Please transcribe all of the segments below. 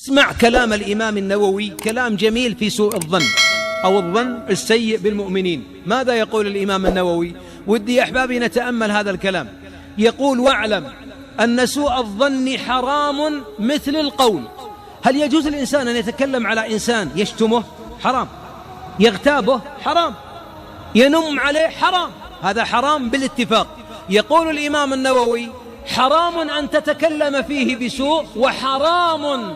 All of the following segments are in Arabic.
اسمع كلام الإمام النووي، كلام جميل في سوء الظن أو الظن السيء بالمؤمنين. ماذا يقول الإمام النووي؟ ودي يا أحبابي نتأمل هذا الكلام. يقول: واعلم أن سوء الظن حرام مثل القول. هل يجوز الإنسان أن يتكلم على إنسان يشتمه؟ حرام. يغتابه؟ حرام. ينم عليه؟ حرام. هذا حرام بالاتفاق. يقول الإمام النووي: حرام أن تتكلم فيه بسوء، وحرام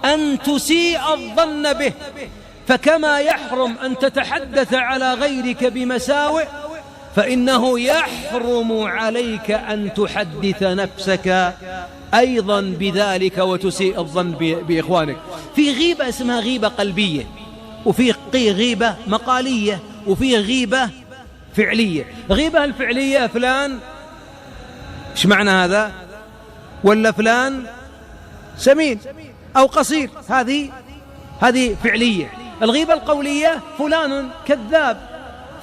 أن تسيء الظن به. فكما يحرم أن تتحدث على غيرك بمساوئ، فإنه يحرم عليك أن تحدث نفسك أيضا بذلك وتسيء الظن بإخوانك. في غيبة اسمها غيبة قلبية، وفي غيبة مقالية، وفي غيبة فعلية. غيبة الفعلية: فلان ايش معنى هذا؟ ولا فلان سمين أو قصير، هذه فعلية. الغيبة القولية: فلان كذاب،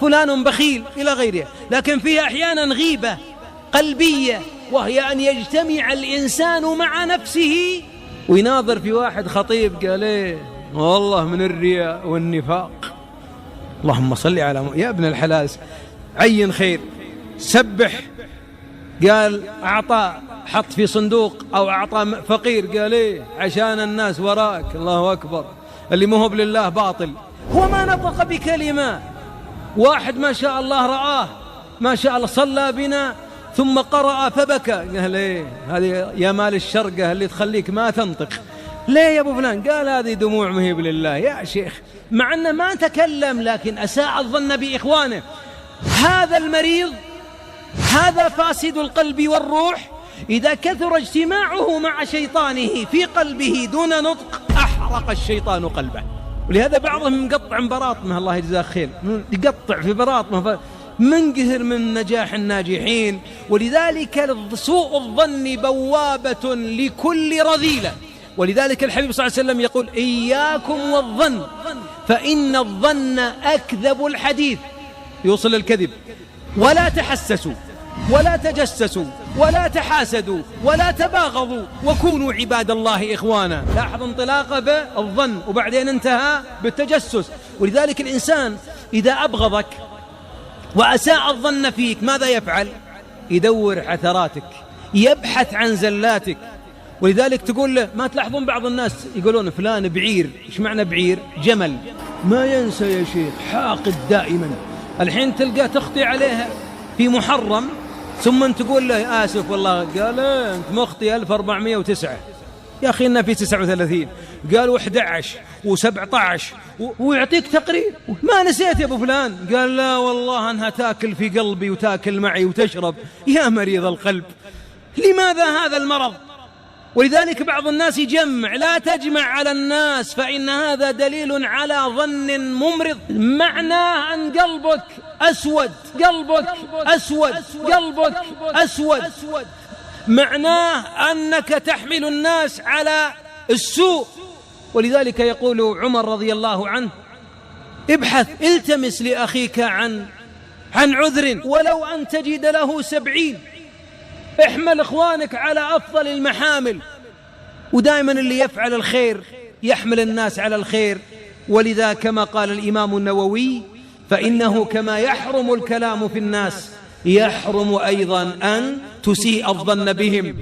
فلان بخيل، إلى غيرها. لكن فيها أحيانا غيبة قلبية، وهي أن يجتمع الإنسان مع نفسه ويناظر في واحد خطيب، قال إيه والله من الرياء والنفاق، اللهم صل على يا ابن الحلال، عين خير، سبح، قال أعطى، حط في صندوق أو أعطى فقير، قال إيه عشان الناس وراك، الله أكبر، اللي مهب لله باطل. هو ما نطق بكلمة. واحد ما شاء الله رآه، ما شاء الله صلى بنا ثم قرأ فبكى، قال إيه هذه يا مال الشرقة اللي تخليك ما تنطق. ليه يا أبو فلان؟ قال هذه دموع مهيب لله. يا شيخ، مع أنه ما تكلم لكن أساء الظن بإخوانه. هذا المريض، هذا فاسد القلب والروح، إذا كثر اجتماعه مع شيطانه في قلبه دون نطق أحرق الشيطان قلبه. ولهذا بعضهم مقطع براطمه، الله يجزاه خير، يقطع في براطمه، منقهر من نجاح الناجحين. ولذلك سوء الظن بوابة لكل رذيلة. ولذلك الحبيب صلى الله عليه وسلم يقول: إياكم والظن فإن الظن أكذب الحديث، يوصل الكذب. ولا تحسسوا ولا تجسسوا ولا تحاسدوا ولا تباغضوا وكونوا عباد الله إخوانا. لاحظ انطلاقه بالظن وبعدين انتهى بالتجسس. ولذلك الإنسان إذا أبغضك وأساء الظن فيك ماذا يفعل؟ يدور عثراتك، يبحث عن زلاتك. ولذلك تقول له، ما تلاحظون بعض الناس يقولون فلان بعير؟ إيش معنى بعير؟ جمل، ما ينسى يا شيخ، حاقد دائما. الحين تلقى تخطي عليها في محرم، ثم تقول له آسف والله، قال أنت مخطي 1409. يا أخي إننا في 39. قالوا 11 و17 ويعطيك تقرير. ما نسيت يا أبو فلان؟ قال لا والله أنها تاكل في قلبي وتاكل معي وتشرب. يا مريض القلب، لماذا هذا المرض؟ ولذلك بعض الناس يجمع. لا تجمع على الناس، فإن هذا دليل على ظن ممرض. معناه أن قلبك أسود، قلبك أسود، قلبك أسود. معناه أنك تحمل الناس على السوء. ولذلك يقول عمر رضي الله عنه: ابحث، التمس لأخيك عن عذر ولو أن تجد له 70. احمل إخوانك على أفضل المحامل. ودائما اللي يفعل الخير يحمل الناس على الخير. ولذا كما قال الإمام النووي: فإنه كما يحرم الكلام في الناس يحرم أيضا أن تسيء الظن بهم.